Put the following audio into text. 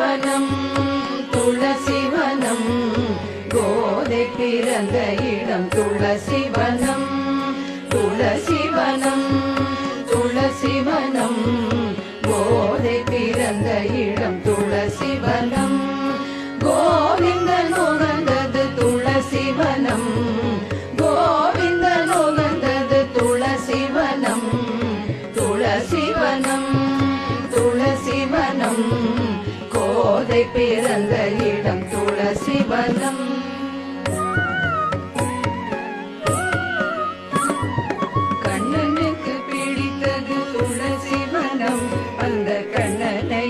துளசிவனம் துளசிவனம் கோதை பிறந்த இடம் துளசிவனம் துளசிவனம் துளசிவனம் கோதை பிறந்த இடம் துளசிவனம் கோவிந்தன் உகந்தது துளசிவனம் கோவிந்தன் உகந்தது துளசிவனம் துளசிவனம் துளசிவனம் கோதை பிறந்த இடம் துளசிவனம் கண்ணனுக்கு பிடித்தது துளசிவனம் அந்த கண்ணனை